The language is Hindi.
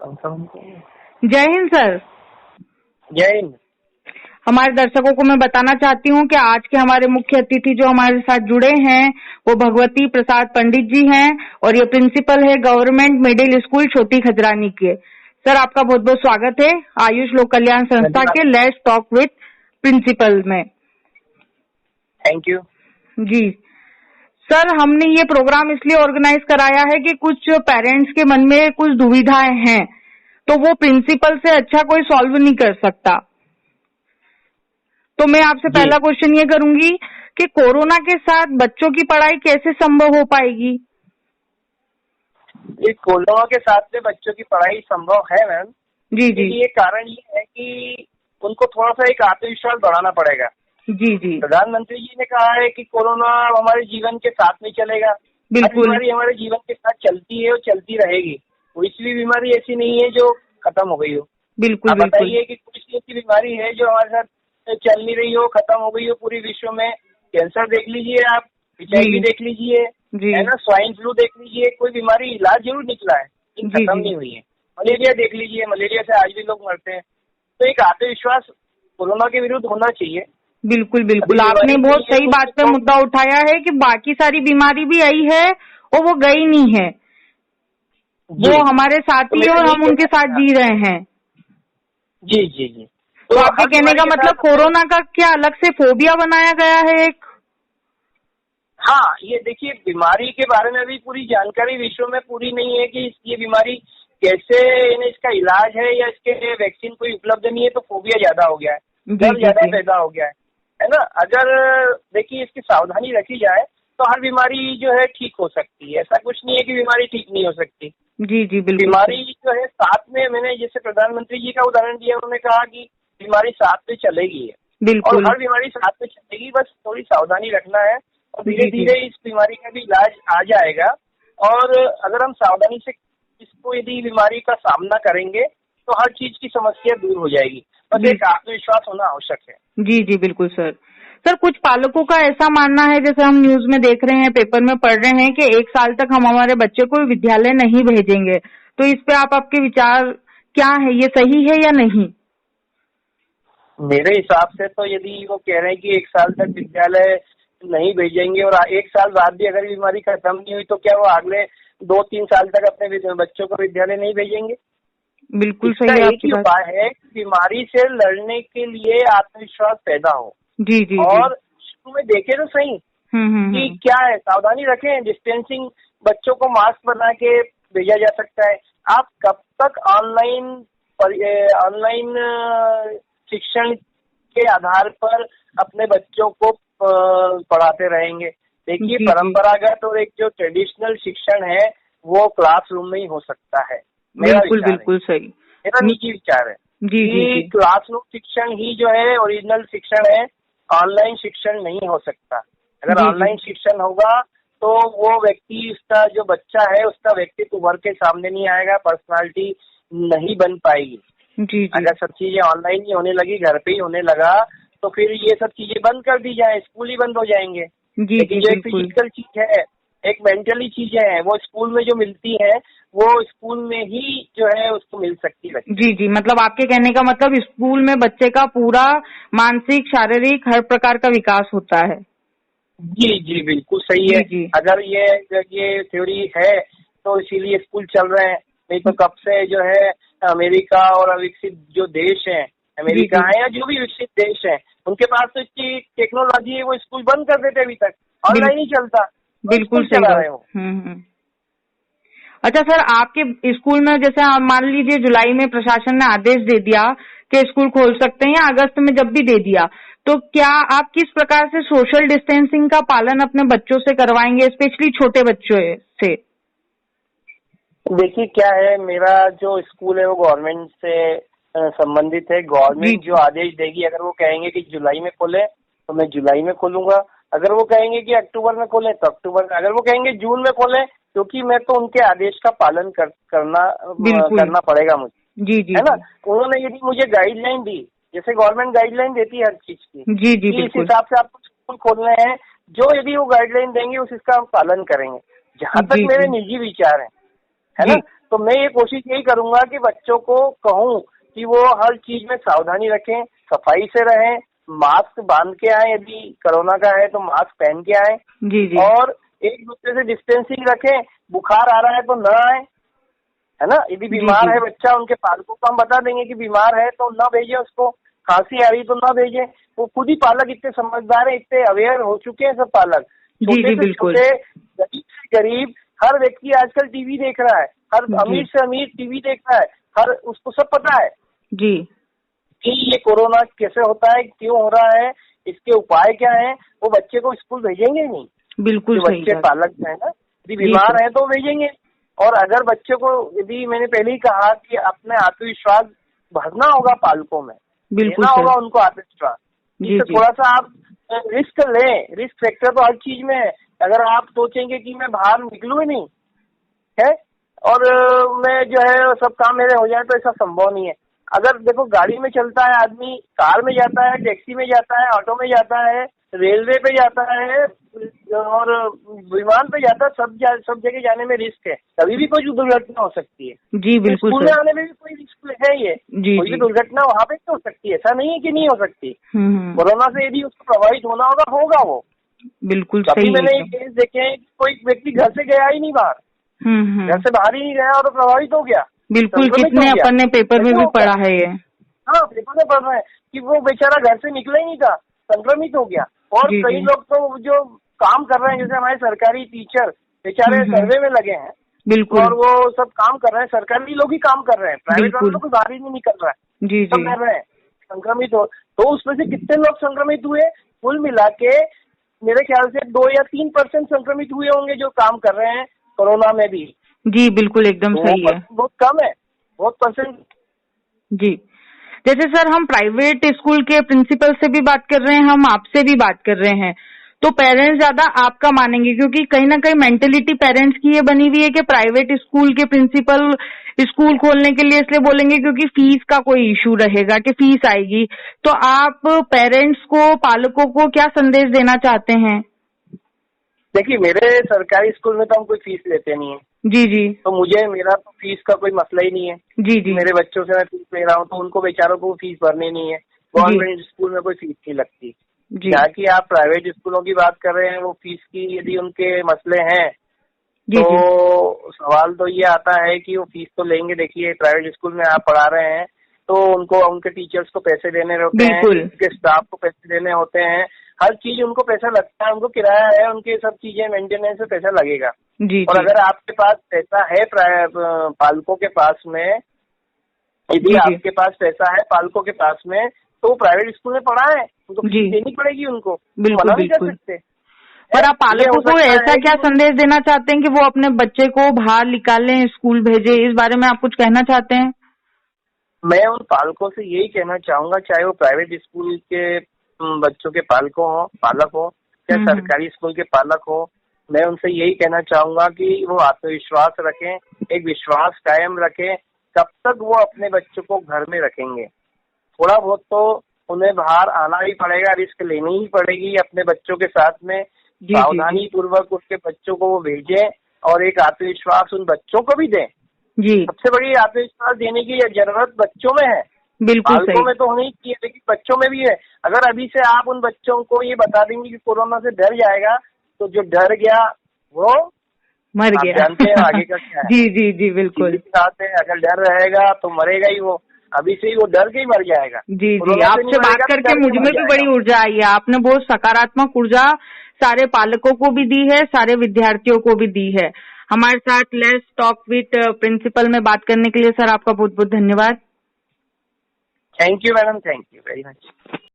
जय हिंद सर। जय हिंद। हमारे दर्शकों को मैं बताना चाहती हूँ कि आज के हमारे मुख्य अतिथि जो हमारे साथ जुड़े हैं वो भगवती प्रसाद पंडित जी हैं और ये प्रिंसिपल है गवर्नमेंट मिडिल स्कूल छोटी खजरानी के। सर आपका बहुत बहुत स्वागत है आयुष लोक कल्याण संस्था के लेट्स टॉक विद प्रिंसिपल में। थैंक यू जी सर, हमने ये प्रोग्राम इसलिए ऑर्गेनाइज कराया है कि कुछ पेरेंट्स के मन में कुछ दुविधाएं हैं तो वो प्रिंसिपल से अच्छा कोई सॉल्व नहीं कर सकता। तो मैं आपसे पहला क्वेश्चन ये करूंगी कि कोरोना के साथ बच्चों की पढ़ाई कैसे संभव हो पाएगी? ये कोरोना के साथ में बच्चों की पढ़ाई संभव है मैम। जी जी। ये कारण ये है कि उनको थोड़ा सा एक आत्मविश्वास बढ़ाना पड़ेगा। जी जी। प्रधानमंत्री जी ने कहा है कि कोरोना हमारे जीवन के साथ में चलेगा। बिल्कुल। बीमारी हमारे जीवन के साथ चलती है और चलती रहेगी। कोई सी भी बीमारी ऐसी नहीं है जो खत्म हो गई हो। बिल्कुल। आप बताइए कि कोई सी ऐसी बीमारी है जो हमारे साथ चल नहीं रही हो, खत्म हो गई हो पूरी विश्व में? कैंसर देख लीजिए आप, HIV देख लीजिए, है ना, स्वाइन फ्लू देख लीजिए, कोई बीमारी इलाज जरूर निकला है लेकिन खत्म नहीं हुई है। मलेरिया देख लीजिए, मलेरिया से आज भी लोग मरते हैं। तो एक आत्मविश्वास कोरोना के विरुद्ध होना चाहिए। बिल्कुल बिल्कुल, आपने बहुत सही बात पे मुद्दा उठाया है कि बाकी सारी बीमारी भी आई है और वो गई नहीं है, वो हमारे साथी है और हम उनके साथ जी रहे हैं। जी जी जी। तो आपके कहने का मतलब कोरोना का क्या अलग से फोबिया बनाया गया है एक? हाँ, ये देखिए बीमारी के बारे में भी पूरी जानकारी विश्व में पूरी नहीं है कि ये बीमारी कैसे, इसका इलाज है या इसके वैक्सीन कोई उपलब्ध नहीं है, तो फोबिया ज्यादा हो गया है, डर ज्यादा पैदा हो गया है ना। अगर देखिए इसकी सावधानी रखी जाए तो हर बीमारी जो है ठीक हो सकती है। ऐसा कुछ नहीं है कि बीमारी ठीक नहीं हो सकती। जी जी बिल्कुल। बीमारी जो है साथ में, मैंने जैसे प्रधानमंत्री जी का उदाहरण दिया, उन्होंने कहा कि बीमारी साथ में चलेगी है। बिल्कुल। और हर बीमारी साथ में चलेगी, बस थोड़ी सावधानी रखना है और धीरे धीरे इस बीमारी का भी इलाज आ जाएगा। और अगर हम सावधानी से इसको यदि बीमारी का सामना करेंगे तो हर चीज की समस्या दूर हो जाएगी। बस एक आत्मविश्वास होना आवश्यक है। जी जी बिल्कुल सर। सर कुछ पालकों का ऐसा मानना है, जैसे हम न्यूज में देख रहे हैं, पेपर में पढ़ रहे हैं कि 1 साल तक हम हमारे बच्चे को विद्यालय नहीं भेजेंगे, तो इस पे आपके विचार क्या है, ये सही है या नहीं? मेरे हिसाब से तो यदि वो कह रहे हैं कि 1 साल तक विद्यालय नहीं भेजेंगे और 1 साल बाद भी अगर बीमारी खत्म नहीं हुई तो क्या वो अगले 2-3 साल तक अपने बच्चों को विद्यालय नहीं भेजेंगे? बिल्कुल सही। एक ही उपाय है, बीमारी से लड़ने के लिए आत्मविश्वास पैदा हो। जी जी। और शुरू में देखे तो सही कि क्या है, सावधानी रखें, डिस्टेंसिंग, बच्चों को मास्क बना के भेजा जा सकता है। आप कब तक ऑनलाइन शिक्षण के आधार पर अपने बच्चों को पढ़ाते रहेंगे? देखिए परंपरागत और एक जो ट्रेडिशनल शिक्षण है वो क्लासरूम में ही हो सकता है। बिल्कुल सही, मेरा निजी विचार है जी। क्लासरूम शिक्षण ही जो है ओरिजिनल शिक्षण है, ऑनलाइन शिक्षण नहीं हो सकता। अगर ऑनलाइन शिक्षण होगा तो वो व्यक्ति, उसका जो बच्चा है उसका व्यक्तित्व उभर के सामने नहीं आएगा, पर्सनालिटी नहीं बन पाएगी। जी। अगर सब चीजें ऑनलाइन ही होने लगी, घर पे ही होने लगा, तो फिर ये सब चीजें बंद कर दी जाए, स्कूल ही बंद हो जाएंगे। लेकिन जो एक फिजिकल चीज है, एक मेंटली चीजें हैं, वो स्कूल में जो मिलती है वो स्कूल में ही जो है उसको मिल सकती है। जी जी, मतलब आपके कहने का मतलब स्कूल में बच्चे का पूरा मानसिक, शारीरिक हर प्रकार का विकास होता है। जी जी बिल्कुल सही है। अगर ये थ्योरी है तो इसीलिए स्कूल चल रहे हैं, नहीं तो कब से जो है अमेरिका और विकसित जो देश है, अमेरिका है या जो भी विकसित देश है, उनके पास तो इतनी टेक्नोलॉजी है, वो स्कूल बंद कर देते अभी तक, ऑनलाइन ही चलता। बिल्कुल चला रहे हो। अच्छा सर, आपके स्कूल में जैसे मान लीजिए जुलाई में प्रशासन ने आदेश दे दिया कि स्कूल खोल सकते हैं या अगस्त में जब भी दे दिया, तो क्या आप किस प्रकार से सोशल डिस्टेंसिंग का पालन अपने बच्चों से करवाएंगे, स्पेशली छोटे बच्चों से? देखिए क्या है, मेरा जो स्कूल है वो गवर्नमेंट से संबंधित है। गवर्नमेंट जो आदेश देगी, अगर वो कहेंगे कि जुलाई में खोले तो मैं जुलाई में खोलूंगा, अगर वो कहेंगे कि अक्टूबर में खोले तो अक्टूबर, अगर वो कहेंगे जून में खोले, क्योंकि मैं तो उनके आदेश का पालन करना पड़ेगा मुझे। जी जी, है ना। उन्होंने यदि मुझे गाइडलाइन दी, जैसे गवर्नमेंट गाइडलाइन देती है हर चीज की, जी जी, इस हिसाब से आपको स्कूल खोलने हैं, जो यदि वो गाइडलाइन देंगे उस इसका हम पालन करेंगे। जहाँ तक मेरे निजी विचार है ना, तो मैं ये कोशिश यही करूंगा कि बच्चों को कहूँ कि वो हर चीज में सावधानी रखें, सफाई से रहें, मास्क बांध के आए, यदि कोरोना का है तो मास्क पहन के आए, जी जी और एक दूसरे से डिस्टेंसिंग रखें। बुखार आ रहा है तो न आए, है ना। यदि बीमार है बच्चा, उनके पालकों को हम बता देंगे कि बीमार है तो न भेजें उसको, खांसी आ रही तो न भेजें। वो खुद ही पालक इतने समझदार हैं, इतने अवेयर हो चुके हैं सब पालक। छोटे से छोटे, गरीब से गरीब, हर व्यक्ति आजकल टीवी देख रहा है, हर अमीर से अमीर टीवी देख रहा है, हर उसको सब पता है जी कि ये कोरोना कैसे होता है, क्यों हो रहा है, इसके उपाय क्या हैं। वो बच्चे को स्कूल भेजेंगे ही नहीं, बिल्कुल जो सही बच्चे बात। पालक हैं ना, यदि बीमार है तो भेजेंगे। और अगर बच्चे को, यदि मैंने पहले ही कहा कि अपने आत्मविश्वास भरना होगा पालकों में, बिल्कुल देना सर। होगा उनको आत्मविश्वास। जी इससे जी थोड़ा सा आप रिस्क लें, रिस्क फैक्टर तो हर चीज में है। अगर आप सोचेंगे कि मैं बाहर निकलूं ही नहीं है और मैं जो है सब काम मेरे हो जाए, तो ऐसा संभव नहीं है। अगर देखो गाड़ी में चलता है आदमी, कार में जाता है, टैक्सी में जाता है, ऑटो में जाता है, रेलवे पे जाता है और विमान पे जाता है, सब जगह जाने में रिस्क है, कभी भी कोई दुर्घटना हो सकती है। जी बिल्कुल स्कूल में आने में भी कोई रिस्क है, ये जी कोई भी जी दुर्घटना वहाँ पे भी हो सकती है, ऐसा नहीं है कि नहीं हो सकती। कोरोना से यदि उसको प्रभावित होना होगा वो। बिल्कुल कभी सही मैंने एकदम। केस देखे हैं, कोई व्यक्ति घर से गया ही नहीं बाहर, घर से बाहर ही नहीं गया और प्रभावित हो गया, बिल्कुल, संक्रमित कितने हो गया। अपन ने पेपर में ऐसा भी हो गया। पढ़ा है ये। हाँ, पेपर में पढ़ रहे हैं कि वो बेचारा घर से निकला ही नहीं था, संक्रमित हो गया। और जी, कई जी। लोग तो जो काम कर रहे हैं, जैसे हमारे सरकारी टीचर बेचारे सर्वे में लगे हैं, बिल्कुल और वो सब काम कर रहे हैं, सरकारी लोग ही काम कर रहे हैं, प्राइवेट वालों बिल्कुल को बाहर ही नहीं निकल रहा है, जी सब जी कर रहे हैं, संक्रमित हो। तो उसमें से कितने लोग संक्रमित हुए, कुल मिला के मेरे ख्याल से 2 या 3% संक्रमित हुए होंगे जो काम कर रहे हैं कोरोना में भी। जी बिल्कुल एकदम सही है। बहुत कम है, बहुत परसेंट। जी, जैसे सर हम प्राइवेट स्कूल के प्रिंसिपल से भी बात कर रहे हैं, हम आपसे भी बात कर रहे हैं, तो पेरेंट्स ज्यादा आपका मानेंगे, क्योंकि कहीं ना कहीं मेंटेलिटी पेरेंट्स की ये बनी हुई है कि प्राइवेट स्कूल के प्रिंसिपल स्कूल खोलने के लिए इसलिए बोलेंगे क्योंकि फीस का कोई इशू रहेगा कि फीस आएगी। तो आप पेरेंट्स को, पालकों को क्या संदेश देना चाहते हैं? देखिए, मेरे सरकारी स्कूल में तो हम कोई फीस लेते नहीं है, जी जी तो मेरा तो फीस का कोई मसला ही नहीं है। जी जी मेरे बच्चों से मैं फीस ले रहा हूँ तो उनको बेचारों को फीस भरनी नहीं है। गवर्नमेंट स्कूल में कोई फीस नहीं लगती। जहाँ की आप प्राइवेट स्कूलों की बात कर रहे हैं, वो फीस की यदि उनके मसले हैं जी तो सवाल तो ये आता है कि वो फीस तो लेंगे। देखिए, प्राइवेट स्कूल में आप पढ़ा रहे हैं तो उनको, उनके टीचर्स को पैसे देने होते हैं, उनके स्टाफ को पैसे देने होते हैं, हर चीज उनको पैसा लगता है, उनको किराया है, उनके सब चीजें मेंटेनेंस में पैसा लगेगा। जी और अगर आपके पास पैसा है पालकों के पास में, यदि आपके पास पैसा है पालकों के पास में, तो प्राइवेट स्कूल में पढ़ाएं, उनको फीस देनी पड़ेगी, उनको मना नहीं कर सकते। पर आप पालकों को ऐसा क्या संदेश देना चाहते हैं कि वो अपने बच्चे को बाहर निकालें, स्कूल भेजे, इस बारे में आप कुछ कहना चाहते हैं? मैं उन पालकों से यही कहना चाहूंगा, चाहे वो प्राइवेट स्कूल के बच्चों के पालक हो या सरकारी स्कूल के पालक हो, मैं उनसे यही कहना चाहूंगा कि वो आत्मविश्वास रखें, एक विश्वास कायम रखें। कब तक वो अपने बच्चों को घर में रखेंगे? थोड़ा बहुत तो उन्हें बाहर आना ही पड़ेगा, रिस्क लेनी ही पड़ेगी अपने बच्चों के साथ में। सावधानी पूर्वक उसके बच्चों को वो भेजें और एक आत्मविश्वास उन बच्चों को भी दें। जी, सबसे बड़ी आत्मविश्वास देने की जरूरत बच्चों में है, बिल्कुल पालकों में तो होनी चाहिए, लेकिन बच्चों में भी है। अगर अभी से आप उन बच्चों को ये बता देंगे कि कोरोना से डर जाएगा, तो जो डर गया वो मर गया। जानते हैं आगे का क्या है। जी जी जी बिल्कुल। अगर डर रहेगा तो मरेगा ही वो, अभी से ही वो डर के ही मर जाएगा। जी जी, आपसे बात करके मुझ में भी बड़ी ऊर्जा आई है। आपने बहुत सकारात्मक ऊर्जा सारे पालकों को भी दी है, सारे विद्यार्थियों को भी दी है। हमारे साथ लेट्स टॉक विद प्रिंसिपल में बात करने के लिए सर आपका बहुत बहुत धन्यवाद। Thank you madam, thank you very much.